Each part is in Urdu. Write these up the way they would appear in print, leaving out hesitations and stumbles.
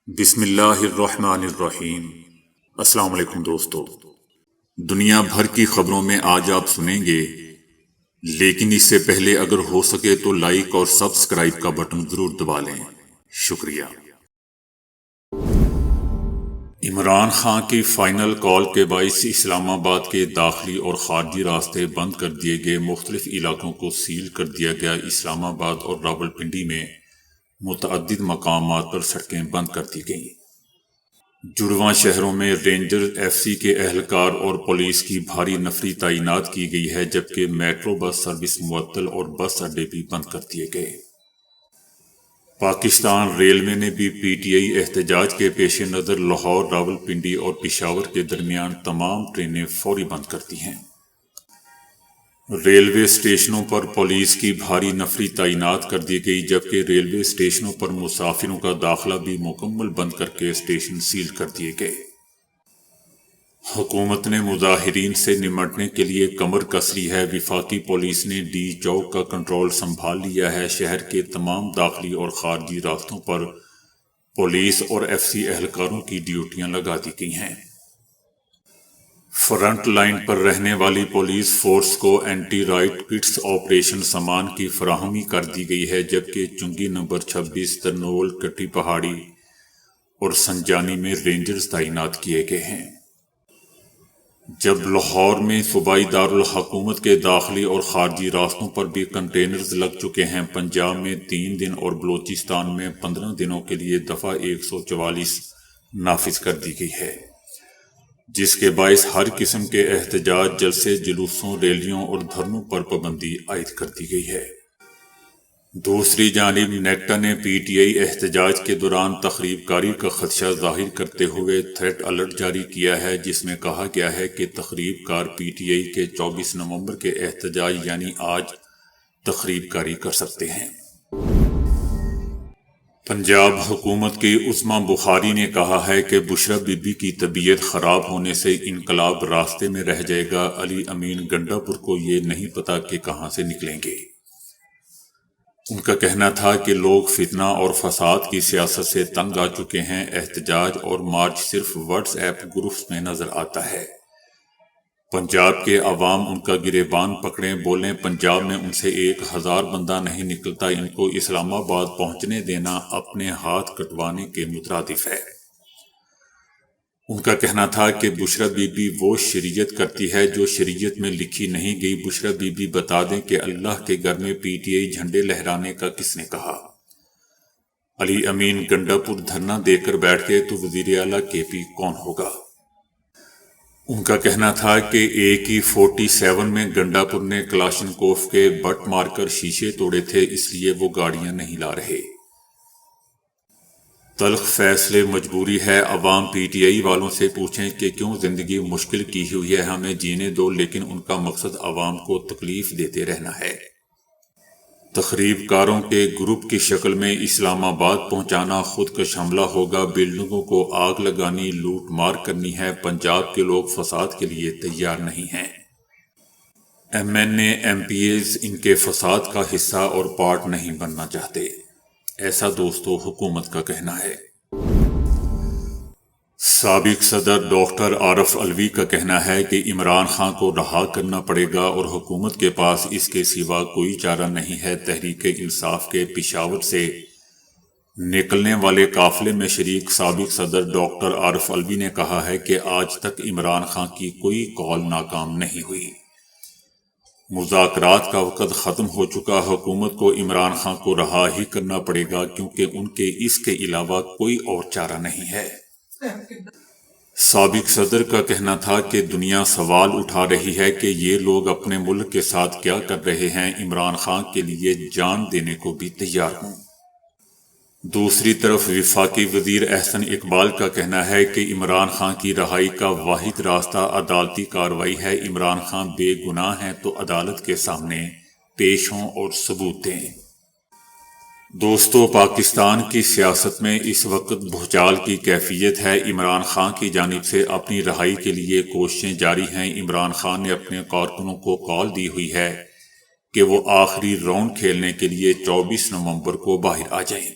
بسم اللہ الرحمن الرحیم۔ السلام علیکم دوستو، دنیا بھر کی خبروں میں آج آپ سنیں گے، لیکن اس سے پہلے اگر ہو سکے تو لائک اور سبسکرائب کا بٹن ضرور دبا لیں۔ شکریہ۔ عمران خان کی فائنل کال کے باعث اسلام آباد کے داخلی اور خارجی راستے بند کر دیے گئے، مختلف علاقوں کو سیل کر دیا گیا۔ اسلام آباد اور راولپنڈی میں متعدد مقامات پر سڑکیں بند کر دی گئیں۔ جڑواں شہروں میں رینجر ایف سی کے اہلکار اور پولیس کی بھاری نفری تعینات کی گئی ہے، جبکہ میٹرو بس سروس معطل اور بس اڈے بھی بند کر دیے گئے۔ پاکستان ریلوے نے بھی پی ٹی آئی احتجاج کے پیش نظر لاہور، راولپنڈی اور پشاور کے درمیان تمام ٹرینیں فوری بند کر دی ہیں۔ ریلوے اسٹیشنوں پر پولیس کی بھاری نفری تعینات کر دی گئی، جبکہ ریلوے اسٹیشنوں پر مسافروں کا داخلہ بھی مکمل بند کر کے اسٹیشن سیل کر دیے گئے۔ حکومت نے مظاہرین سے نمٹنے کے لیے کمر کس لی ہے۔ وفاقی پولیس نے ڈی چوک کا کنٹرول سنبھال لیا ہے۔ شہر کے تمام داخلی اور خارجی راستوں پر پولیس اور ایف سی اہلکاروں کی ڈیوٹیاں لگا دی گئی ہیں۔ فرنٹ لائن پر رہنے والی پولیس فورس کو اینٹی رائٹ کٹس آپریشن سامان کی فراہمی کر دی گئی ہے، جبکہ چنگی نمبر 26، ترنول، کٹی پہاڑی اور سنجانی میں رینجرز تعینات کیے گئے ہیں۔ جب لاہور میں صوبائی دارالحکومت کے داخلی اور خارجی راستوں پر بھی کنٹینرز لگ چکے ہیں، پنجاب میں 3 دن اور بلوچستان میں 15 دنوں کے لیے دفعہ 144 نافذ کر دی گئی ہے، جس کے باعث ہر قسم کے احتجاج، جلسے، جلوسوں، ریلیوں اور دھرنوں پر پابندی عائد کر دی گئی ہے۔ دوسری جانب نیکٹا نے پی ٹی آئی احتجاج کے دوران تخریب کاری کا خدشہ ظاہر کرتے ہوئے تھریٹ الرٹ جاری کیا ہے، جس میں کہا گیا ہے کہ تخریب کار پی ٹی آئی کے 24 نومبر کے احتجاج یعنی آج تخریب کاری کر سکتے ہیں۔ پنجاب حکومت کی عظمی بخاری نے کہا ہے کہ بشرا بی بی کی طبیعت خراب ہونے سے انقلاب راستے میں رہ جائے گا۔ علی امین گنڈا پور کو یہ نہیں پتا کہ کہاں سے نکلیں گے۔ ان کا کہنا تھا کہ لوگ فتنہ اور فساد کی سیاست سے تنگ آ چکے ہیں۔ احتجاج اور مارچ صرف واٹس ایپ گروپس میں نظر آتا ہے۔ پنجاب کے عوام ان کا گریبان پکڑیں، بولیں پنجاب میں ان سے 1000 بندہ نہیں نکلتا، ان کو اسلام آباد پہنچنے دینا اپنے ہاتھ کٹوانے کے مترادف ہے۔ ان کا کہنا تھا کہ بشرا بی بی وہ شریعت کرتی ہے جو شریعت میں لکھی نہیں گئی۔ بشرا بی بی بتا دیں کہ اللہ کے گھر میں پی ٹی آئی جھنڈے لہرانے کا کس نے کہا؟ علی امین گنڈا پور دھرنا دے کر بیٹھ گئے تو وزیر اعلیٰ کے پی کون ہوگا؟ ان کا کہنا تھا کہ AK-47 میں گنڈا پور نے کلاشنکوف کے بٹ مار کر شیشے توڑے تھے، اس لیے وہ گاڑیاں نہیں لا رہے۔ تلخ فیصلے مجبوری ہے۔ عوام پی ٹی آئی والوں سے پوچھیں کہ کیوں زندگی مشکل کی ہوئی ہے، ہمیں جینے دو، لیکن ان کا مقصد عوام کو تکلیف دیتے رہنا ہے۔ تخریب کاروں کے گروپ کی شکل میں اسلام آباد پہنچانا خودکش حملہ ہوگا، بلڈنگوں کو آگ لگانی، لوٹ مار کرنی ہے۔ پنجاب کے لوگ فساد کے لیے تیار نہیں ہیں۔ M N A M P ایز ان کے فساد کا حصہ اور پارٹ نہیں بننا چاہتے، ایسا دوستو حکومت کا کہنا ہے۔ سابق صدر ڈاکٹر عارف علوی کا کہنا ہے کہ عمران خان کو رہا کرنا پڑے گا اور حکومت کے پاس اس کے سوا کوئی چارہ نہیں ہے۔ تحریک انصاف کے پشاور سے نکلنے والے قافلے میں شریک سابق صدر ڈاکٹر عارف علوی نے کہا ہے کہ آج تک عمران خان کی کوئی کال ناکام نہیں ہوئی۔ مذاکرات کا وقت ختم ہو چکا، حکومت کو عمران خان کو رہا ہی کرنا پڑے گا، کیونکہ ان کے اس کے علاوہ کوئی اور چارہ نہیں ہے۔ سابق صدر کا کہنا تھا کہ دنیا سوال اٹھا رہی ہے کہ یہ لوگ اپنے ملک کے ساتھ کیا کر رہے ہیں، عمران خان کے لیے جان دینے کو بھی تیار ہوں۔ دوسری طرف وفاقی وزیر احسن اقبال کا کہنا ہے کہ عمران خان کی رہائی کا واحد راستہ عدالتی کارروائی ہے۔ عمران خان بے گناہ ہیں تو عدالت کے سامنے پیش ہوں اور ثبوت دیں۔ دوستو، پاکستان کی سیاست میں اس وقت بھوچال کی کیفیت ہے۔ عمران خان کی جانب سے اپنی رہائی کے لیے کوششیں جاری ہیں۔ عمران خان نے اپنے کارکنوں کو کال دی ہوئی ہے کہ وہ آخری راؤنڈ کھیلنے کے لیے 24 نومبر کو باہر آ جائیں۔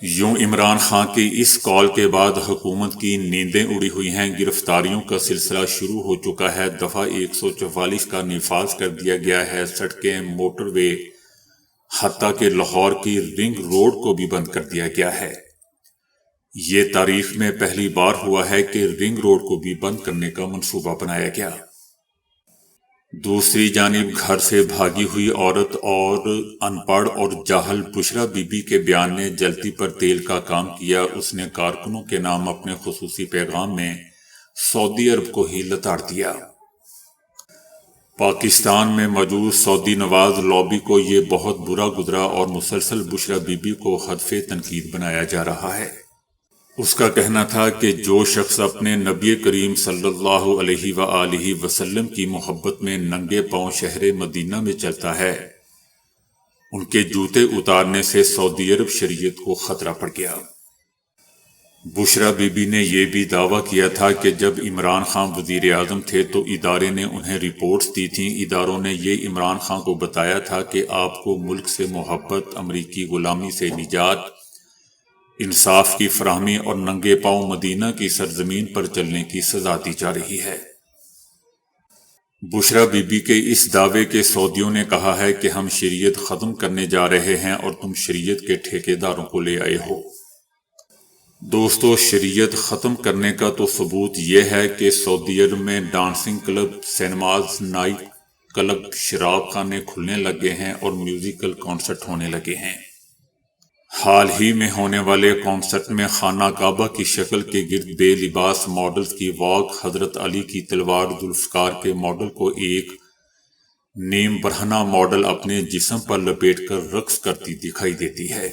یوں عمران خان کی اس کال کے بعد حکومت کی نیندیں اڑی ہوئی ہیں۔ گرفتاریوں کا سلسلہ شروع ہو چکا ہے۔ دفعہ 144 کا نفاذ کر دیا گیا ہے۔ سڑکیں، موٹر وے، حتیٰ کہ لاہور کی رنگ روڈ کو بھی بند کر دیا گیا ہے۔ یہ تاریخ میں پہلی بار ہوا ہے کہ رنگ روڈ کو بھی بند کرنے کا منصوبہ بنایا گیا۔ دوسری جانب گھر سے بھاگی ہوئی عورت اور ان پڑھ اور جاہل بشرا بی بی کے بیان نے جلتی پر تیل کا کام کیا۔ اس نے کارکنوں کے نام اپنے خصوصی پیغام میں سعودی عرب کو ہی لتاڑ دیا۔ پاکستان میں موجود سعودی نواز لابی کو یہ بہت برا گزرا اور مسلسل بشرا بی بی کو ہدف تنقید بنایا جا رہا ہے۔ اس کا کہنا تھا کہ جو شخص اپنے نبی کریم صلی اللہ علیہ وآلہ وسلم کی محبت میں ننگے پاؤں شہر مدینہ میں چلتا ہے، ان کے جوتے اتارنے سے سعودی عرب شریعت کو خطرہ پڑ گیا۔ بشرا بی بی نے یہ بھی دعویٰ کیا تھا کہ جب عمران خان وزیر اعظم تھے تو ادارے نے انہیں رپورٹس دی تھیں۔ اداروں نے یہ عمران خان کو بتایا تھا کہ آپ کو ملک سے محبت، امریکی غلامی سے نجات، انصاف کی فراہمی اور ننگے پاؤں مدینہ کی سرزمین پر چلنے کی سزا دی جا رہی ہے۔ بشرا بی بی کے اس دعوے کے سعودیوں نے کہا ہے کہ ہم شریعت ختم کرنے جا رہے ہیں اور تم شریعت کے ٹھیکیداروں کو لے آئے ہو۔ دوستو، شریعت ختم کرنے کا تو ثبوت یہ ہے کہ سعودی عرب میں dancing club, cinemas, night club, شراب خانے کھلنے لگے ہیں اور میوزیکل کانسرٹ ہونے لگے ہیں۔ حال ہی میں ہونے والے کانسرٹ میں خانہ کعبہ کی شکل کے گرد بے لباس ماڈلز کی واک، حضرت علی کی تلوار ذوالفقار کے ماڈل کو ایک نیم برہنہ ماڈل اپنے جسم پر لپیٹ کر رقص کرتی دکھائی دیتی ہے۔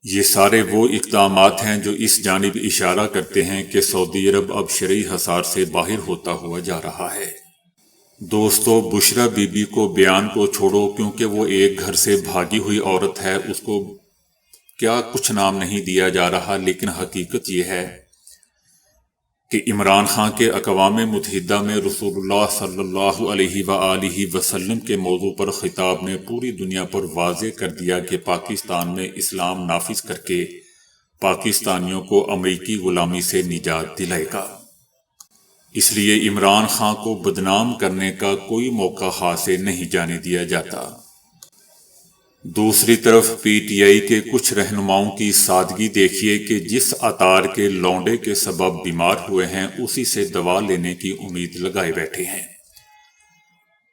یہ سارے وہ اقدامات ہیں جو اس جانب اشارہ کرتے ہیں کہ سعودی عرب اب شرعی حصار سے باہر ہوتا ہوا جا رہا ہے۔ دوستو، بشرا بی بی کو بیان کو چھوڑو، کیونکہ وہ ایک گھر سے بھاگی ہوئی عورت ہے، اس کو کیا کچھ نام نہیں دیا جا رہا، لیکن حقیقت یہ ہے کہ عمران خان کے اقوام متحدہ میں رسول اللہ صلی اللہ علیہ وآلہ وسلم کے موضوع پر خطاب نے پوری دنیا پر واضح کر دیا کہ پاکستان میں اسلام نافذ کر کے پاکستانیوں کو امریکی غلامی سے نجات دلائے گا۔ اس لیے عمران خان کو بدنام کرنے کا کوئی موقع ہاتھ سے نہیں جانے دیا جاتا۔ دوسری طرف پی ٹی آئی کے کچھ رہنماؤں کی سادگی دیکھیے کہ جس عطار کے لونڈے کے سبب بیمار ہوئے ہیں اسی سے دوا لینے کی امید لگائے بیٹھے ہیں۔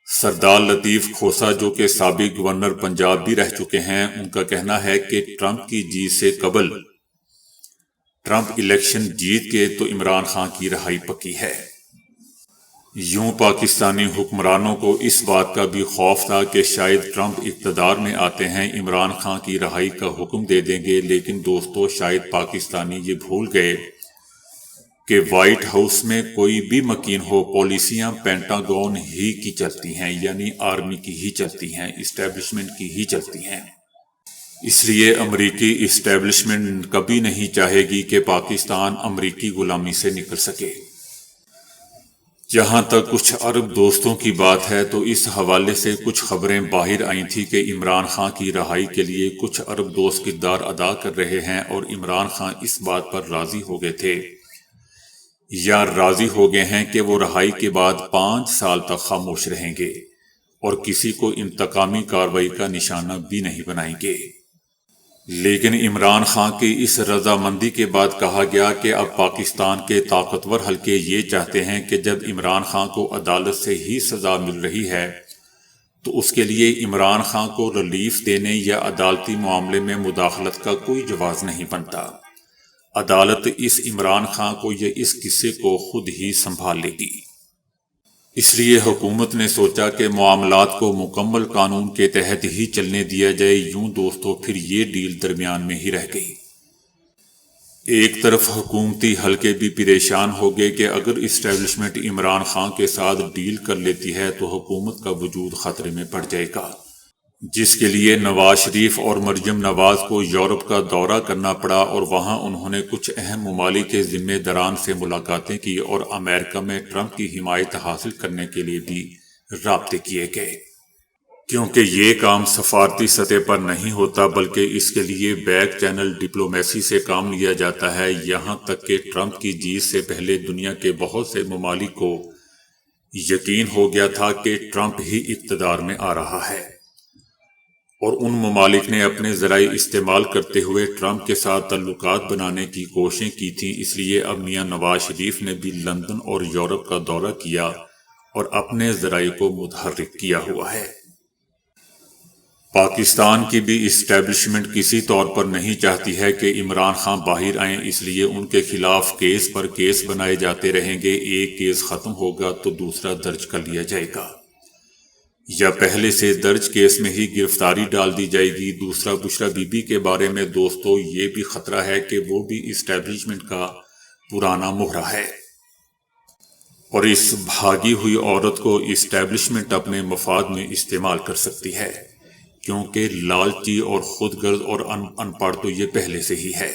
سردار لطیف کھوسہ، جو کہ سابق گورنر پنجاب بھی رہ چکے ہیں، ان کا کہنا ہے کہ ٹرمپ کی جیت سے قبل ٹرمپ الیکشن جیت کے تو عمران خان کی رہائی پکی ہے۔ یوں پاکستانی حکمرانوں کو اس بات کا بھی خوف تھا کہ شاید ٹرمپ اقتدار میں آتے ہیں عمران خان کی رہائی کا حکم دے دیں گے، لیکن دوستو شاید پاکستانی یہ بھول گئے کہ وائٹ ہاؤس میں کوئی بھی مکین ہو، پالیسیاں پینٹاگون ہی کی چلتی ہیں، یعنی آرمی کی ہی چلتی ہیں، اسٹیبلشمنٹ کی ہی چلتی ہیں۔ اس لیے امریکی اسٹیبلشمنٹ کبھی نہیں چاہے گی کہ پاکستان امریکی غلامی سے نکل سکے۔ جہاں تک کچھ عرب دوستوں کی بات ہے تو اس حوالے سے کچھ خبریں باہر آئی تھی کہ عمران خان کی رہائی کے لیے کچھ عرب دوست کردار ادا کر رہے ہیں اور عمران خان اس بات پر راضی ہو گئے تھے یا راضی ہو گئے ہیں کہ وہ رہائی کے بعد 5 سال تک خاموش رہیں گے اور کسی کو انتقامی کارروائی کا نشانہ بھی نہیں بنائیں گے۔ لیکن عمران خان کی اس رضامندی کے بعد کہا گیا کہ اب پاکستان کے طاقتور حلقے یہ چاہتے ہیں کہ جب عمران خان کو عدالت سے ہی سزا مل رہی ہے تو اس کے لیے عمران خان کو ریلیف دینے یا عدالتی معاملے میں مداخلت کا کوئی جواز نہیں بنتا۔ عدالت اس عمران خان کو یا اس قصے کو خود ہی سنبھال لے گی۔ اس لیے حکومت نے سوچا کہ معاملات کو مکمل قانون کے تحت ہی چلنے دیا جائے۔ یوں دوستو پھر یہ ڈیل درمیان میں ہی رہ گئی۔ ایک طرف حکومتی حلقے بھی پریشان ہو گئے کہ اگر اسٹیبلشمنٹ عمران خان کے ساتھ ڈیل کر لیتی ہے تو حکومت کا وجود خطرے میں پڑ جائے گا، جس کے لیے نواز شریف اور مریم نواز کو یورپ کا دورہ کرنا پڑا اور وہاں انہوں نے کچھ اہم ممالک کے ذمہ داران سے ملاقاتیں کی اور امریکہ میں ٹرمپ کی حمایت حاصل کرنے کے لیے بھی رابطے کیے گئے۔ کیونکہ یہ کام سفارتی سطح پر نہیں ہوتا بلکہ اس کے لیے بیک چینل ڈپلومیسی سے کام لیا جاتا ہے، یہاں تک کہ ٹرمپ کی جیت سے پہلے دنیا کے بہت سے ممالک کو یقین ہو گیا تھا کہ ٹرمپ ہی اقتدار میں آ رہا ہے، اور ان ممالک نے اپنے ذرائع استعمال کرتے ہوئے ٹرمپ کے ساتھ تعلقات بنانے کی کوششیں کی تھیں۔ اس لیے اب میاں نواز شریف نے بھی لندن اور یورپ کا دورہ کیا اور اپنے ذرائع کو متحرک کیا ہوا ہے۔ پاکستان کی بھی اسٹیبلشمنٹ کسی طور پر نہیں چاہتی ہے کہ عمران خان باہر آئیں، اس لیے ان کے خلاف کیس پر کیس بنائے جاتے رہیں گے۔ ایک کیس ختم ہوگا تو دوسرا درج کر لیا جائے گا، یا پہلے سے درج کیس میں ہی گرفتاری ڈال دی جائے گی۔ دوسرا بشرا بی بی کے بارے میں دوستو یہ بھی خطرہ ہے کہ وہ بھی اسٹیبلشمنٹ کا پرانا مہرہ ہے، اور اس بھاگی ہوئی عورت کو اسٹیبلشمنٹ اپنے مفاد میں استعمال کر سکتی ہے، کیونکہ لالچی اور خود غرض اور ان پڑھ تو یہ پہلے سے ہی ہے۔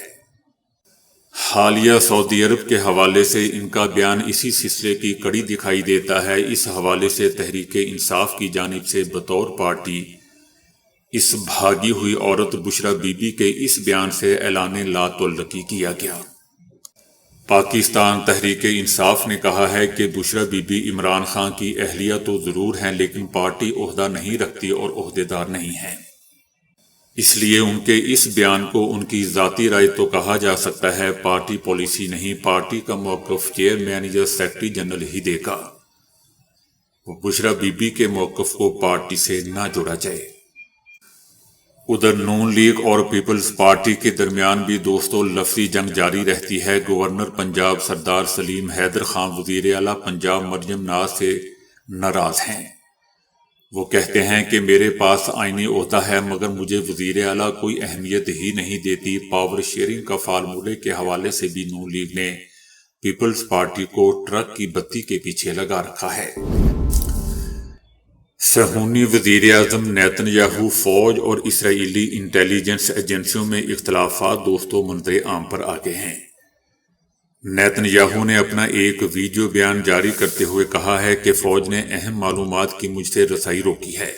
حالیہ سعودی عرب کے حوالے سے ان کا بیان اسی سلسلے کی کڑی دکھائی دیتا ہے۔ اس حوالے سے تحریک انصاف کی جانب سے بطور پارٹی اس بھاگی ہوئی عورت بشرا بی بی کے اس بیان سے اعلان لا تعلقی کیا گیا۔ پاکستان تحریک انصاف نے کہا ہے کہ بشرا بی بی عمران خان کی اہلیہ تو ضرور ہیں لیکن پارٹی عہدہ نہیں رکھتی اور عہدیدار نہیں ہیں، اس لیے ان کے اس بیان کو ان کی ذاتی رائے تو کہا جا سکتا ہے، پارٹی پالیسی نہیں۔ پارٹی کا موقف چیئرمین یا secretary general he they God, Bushra be be کے موقف کو پارٹی سے نہ جوڑا جائے۔ ادھر نون لیگ اور پیپلز پارٹی کے درمیان بھی دوستو لفظی جنگ جاری رہتی ہے۔ گورنر پنجاب سردار سلیم حیدر خان وزیر اعلیٰ پنجاب مریم نواز سے ناراض ہیں۔ وہ کہتے ہیں کہ میرے پاس آئینی عہدہ ہے مگر مجھے وزیر اعلیٰ کوئی اہمیت ہی نہیں دیتی۔ پاور شیئرنگ کا فارمولے کے حوالے سے بھی نون لیگ نے پیپلز پارٹی کو ٹرک کی بتی کے پیچھے لگا رکھا ہے۔ صہیونی وزیر اعظم نیتن یاہو فوج اور اسرائیلی انٹیلیجنس ایجنسیوں میں اختلافات دوستوں منظر عام پر آ گئے ہیں۔ نیتن یاہو نے اپنا ایک ویڈیو بیان جاری کرتے ہوئے کہا ہے کہ فوج نے اہم معلومات کی مجھ سے رسائی روکی ہے۔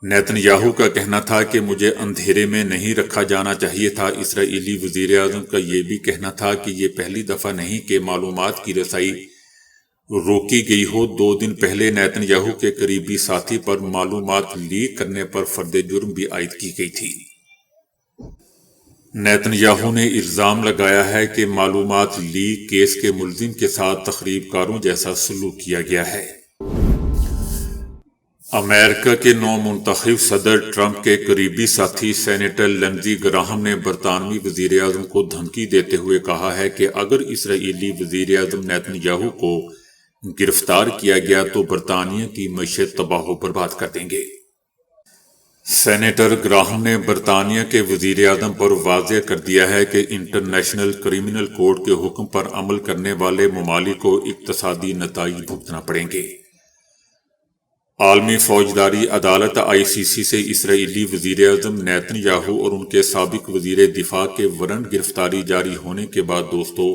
نیتن یاہو کا کہنا تھا کہ مجھے اندھیرے میں نہیں رکھا جانا چاہیے تھا۔ اسرائیلی وزیر اعظم کا یہ بھی کہنا تھا کہ یہ پہلی دفعہ نہیں کہ معلومات کی رسائی روکی گئی ہو۔ 2 دن پہلے نیتن یاہو کے قریبی ساتھی پر معلومات لیک کرنے پر فرد جرم بھی عائد کی گئی تھی۔ نیتن یاہو نے الزام لگایا ہے کہ معلومات لیک کیس کے ملزم کے ساتھ تخریب کاروں جیسا سلوک کیا گیا ہے۔ امریکہ کے نو منتخب صدر ٹرمپ کے قریبی ساتھی سینیٹر لنزی گراہم نے برطانوی وزیر اعظم کو دھمکی دیتے ہوئے کہا ہے کہ اگر اسرائیلی وزیر اعظم نیتن یاہو کو گرفتار کیا گیا تو برطانیہ کی معیشت تباہ و برباد کر دیں گے۔ سینیٹر گراہم نے برطانیہ کے وزیر اعظم پر واضح کر دیا ہے کہ انٹرنیشنل کرمنل کورٹ کے حکم پر عمل کرنے والے ممالک کو اقتصادی نتائج بھگتنا پڑیں گے۔ عالمی فوجداری عدالت ICC سے اسرائیلی وزیر اعظم نیتن یاہو اور ان کے سابق وزیر دفاع کے وارنٹ گرفتاری جاری ہونے کے بعد دوستو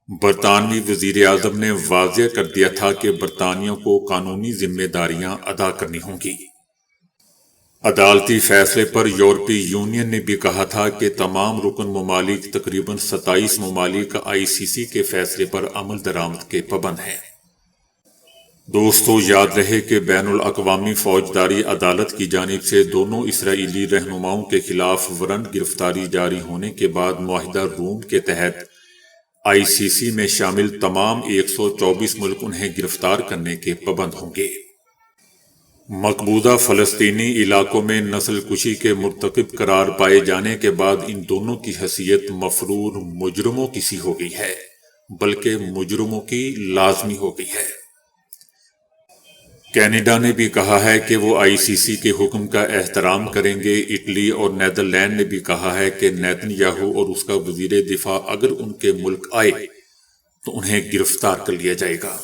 برطانوی وزیر اعظم نے واضح کر دیا تھا کہ برطانیہ کو قانونی ذمہ داریاں ادا کرنی ہوں گی۔ عدالتی فیصلے پر یورپی یونین نے بھی کہا تھا کہ تمام رکن ممالک تقریباً 27 ممالک ICC کے فیصلے پر عمل درآمد کے پابند ہیں۔ دوستو یاد رہے کہ بین الاقوامی فوجداری عدالت کی جانب سے دونوں اسرائیلی رہنماؤں کے خلاف وارنٹ گرفتاری جاری ہونے کے بعد معاہدہ روم کے تحت ICC میں شامل تمام 124 ملک انہیں گرفتار کرنے کے پابند ہوں گے۔ مقبوضہ فلسطینی علاقوں میں نسل کشی کے مرتکب قرار پائے جانے کے بعد ان دونوں کی حیثیت مفرور مجرموں کی سی ہو گئی ہے، بلکہ مجرموں کی لازمی ہو گئی ہے۔ کینیڈا نے بھی کہا ہے کہ وہ ICC کے حکم کا احترام کریں گے۔ اٹلی اور نیدرلینڈ نے بھی کہا ہے کہ نیتن یاہو اور اس کا وزیر دفاع اگر ان کے ملک آئے تو انہیں گرفتار کر لیا جائے گا۔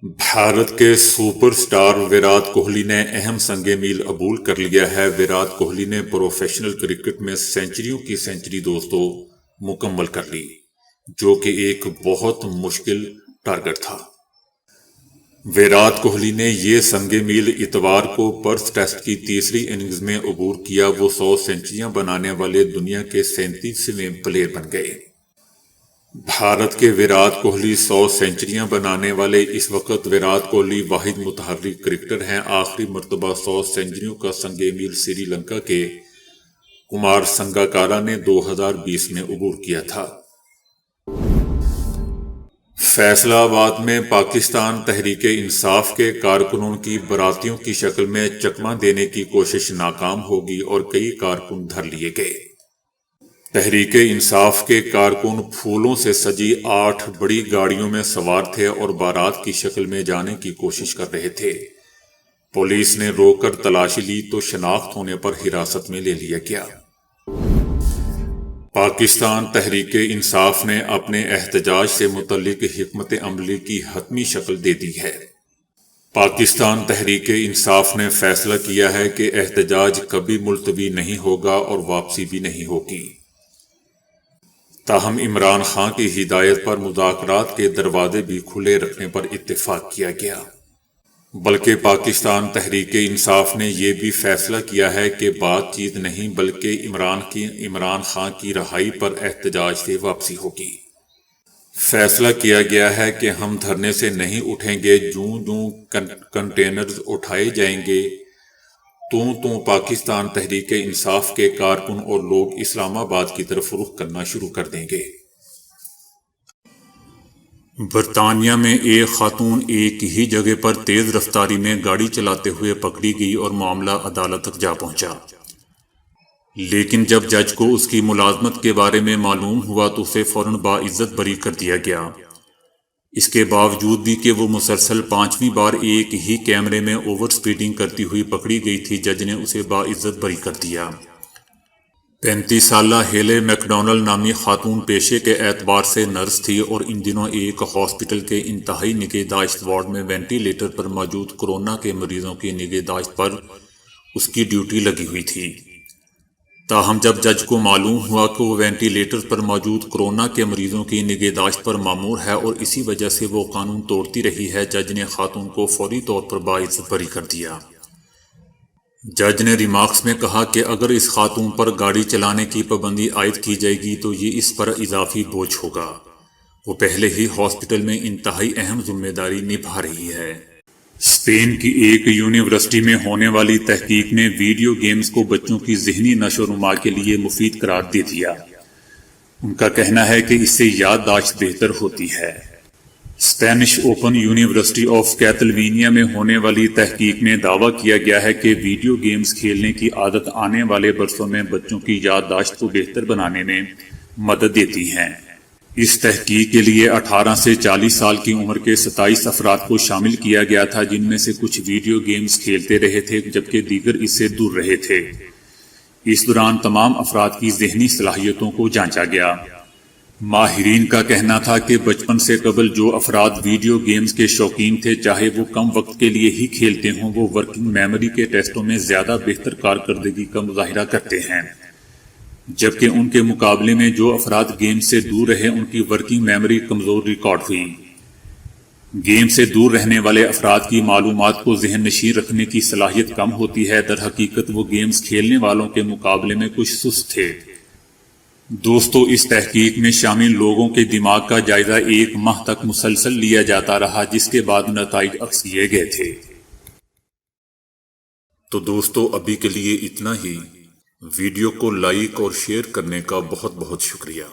بھارت کے سپر سٹار ویرات کوہلی نے اہم سنگ میل عبور کر لیا ہے۔ ویرات کوہلی نے پروفیشنل کرکٹ میں سینچریوں کی سینچری دوستو مکمل کر لی، جو کہ ایک بہت مشکل ٹارگٹ تھا۔ ویرات کوہلی نے یہ سنگ میل اتوار کو پرتھ ٹیسٹ کی تیسری اننگز میں عبور کیا۔ وہ 100 سینچریاں بنانے والے دنیا کے 37ویں پلیئر بن گئے۔ بھارت کے ویرات کوہلی 100 سینچریاں بنانے والے۔ اس وقت ویرات کوہلی واحد متحرک کرکٹر ہیں۔ آخری مرتبہ 100 سینچریوں کا سنگ میل سری لنکا کے کمار سنگاکارا نے 2020 میں عبور کیا تھا۔ فیصلہ آباد میں پاکستان تحریک انصاف کے کارکنوں کی براتیوں کی شکل میں چکمہ دینے کی کوشش ناکام ہوگی اور کئی کارکن دھر لیے گئے۔ تحریک انصاف کے کارکن پھولوں سے سجی 8 بڑی گاڑیوں میں سوار تھے اور بارات کی شکل میں جانے کی کوشش کر رہے تھے۔ پولیس نے روک کر تلاشی لی تو شناخت ہونے پر حراست میں لے لیا گیا۔ پاکستان تحریک انصاف نے اپنے احتجاج سے متعلق حکمت عملی کی حتمی شکل دے دی ہے۔ پاکستان تحریک انصاف نے فیصلہ کیا ہے کہ احتجاج کبھی ملتوی نہیں ہوگا اور واپسی بھی نہیں ہوگی۔ تاہم عمران خان کی ہدایت پر مذاکرات کے دروازے بھی کھلے رکھنے پر اتفاق کیا گیا۔ بلکہ پاکستان تحریک انصاف نے یہ بھی فیصلہ کیا ہے کہ بات چیت نہیں بلکہ عمران خان کی رہائی پر احتجاج سے واپسی ہوگی۔ فیصلہ کیا گیا ہے کہ ہم دھرنے سے نہیں اٹھیں گے۔ جوں کنٹینرز اٹھائے جائیں گے تو پاکستان تحریک انصاف کے کارکن اور لوگ اسلام آباد کی طرف رخ کرنا شروع کر دیں گے۔ برطانیہ میں ایک خاتون ایک ہی جگہ پر تیز رفتاری میں گاڑی چلاتے ہوئے پکڑی گئی اور معاملہ عدالت تک جا پہنچا۔ لیکن جب جج کو اس کی ملازمت کے بارے میں معلوم ہوا تو اسے فوراً باعزت بری کر دیا گیا۔ اس کے باوجود بھی کہ وہ مسلسل 5ویں بار ایک ہی کیمرے میں اوور سپیڈنگ کرتی ہوئی پکڑی گئی تھی، جج نے اسے باعزت بری کر دیا۔ 35 سالہ ہیلے میکڈونل نامی خاتون پیشے کے اعتبار سے نرس تھی اور ان دنوں ایک ہاسپٹل کے انتہائی نگہداشت وارڈ میں وینٹی لیٹر پر موجود کورونا کے مریضوں کی نگہداشت پر اس کی ڈیوٹی لگی ہوئی تھی۔ تاہم جب جج کو معلوم ہوا کہ وہ وینٹی لیٹر پر موجود کورونا کے مریضوں کی نگہداشت پر مامور ہے اور اسی وجہ سے وہ قانون توڑتی رہی ہے، جج نے خاتون کو فوری طور پر باعزت بری کر دیا۔ جج نے ریمارکس میں کہا کہ اگر اس خاتون پر گاڑی چلانے کی پابندی عائد کی جائے گی تو یہ اس پر اضافی بوجھ ہوگا۔ وہ پہلے ہی ہاسپٹل میں انتہائی اہم ذمہ داری نبھا رہی ہے۔ اسپین کی ایک یونیورسٹی میں ہونے والی تحقیق نے ویڈیو گیمز کو بچوں کی ذہنی نشو و نما کے لیے مفید قرار دے دیا۔ ان کا کہنا ہے کہ اس سے یادداشت بہتر ہوتی ہے۔ اسپینش اوپن یونیورسٹی آف کیتالونیا میں ہونے والی تحقیق میں دعویٰ کیا گیا ہے کہ ویڈیو گیمز کھیلنے کی عادت آنے والے برسوں میں بچوں کی یادداشت کو بہتر بنانے میں مدد دیتی ہے۔ اس تحقیق کے لیے 18 سے 40 سال کی عمر کے 27 افراد کو شامل کیا گیا تھا، جن میں سے کچھ ویڈیو گیمز کھیلتے رہے تھے جبکہ دیگر اس سے دور رہے تھے۔ اس دوران تمام افراد کی ذہنی صلاحیتوں کو جانچا گیا۔ ماہرین کا کہنا تھا کہ بچپن سے قبل جو افراد ویڈیو گیمز کے شوقین تھے، چاہے وہ کم وقت کے لیے ہی کھیلتے ہوں، وہ ورکنگ میموری کے ٹیسٹوں میں زیادہ بہتر کارکردگی کا مظاہرہ کرتے ہیں، جبکہ ان کے مقابلے میں جو افراد گیم سے دور رہے ان کی ورکنگ میموری کمزور ریکارڈ ہوئی۔ گیم سے دور رہنے والے افراد کی معلومات کو ذہن نشین رکھنے کی صلاحیت کم ہوتی ہے۔ در حقیقت وہ گیمز کھیلنے والوں کے مقابلے میں کچھ سست تھے۔ دوستو، اس تحقیق میں شامل لوگوں کے دماغ کا جائزہ 1 ماہ تک مسلسل لیا جاتا رہا، جس کے بعد نتائج عکس کیے گئے تھے۔ تو دوستو، ابھی کے لیے اتنا ہی۔ ویڈیو کو لائک اور شیئر کرنے کا بہت بہت شکریہ۔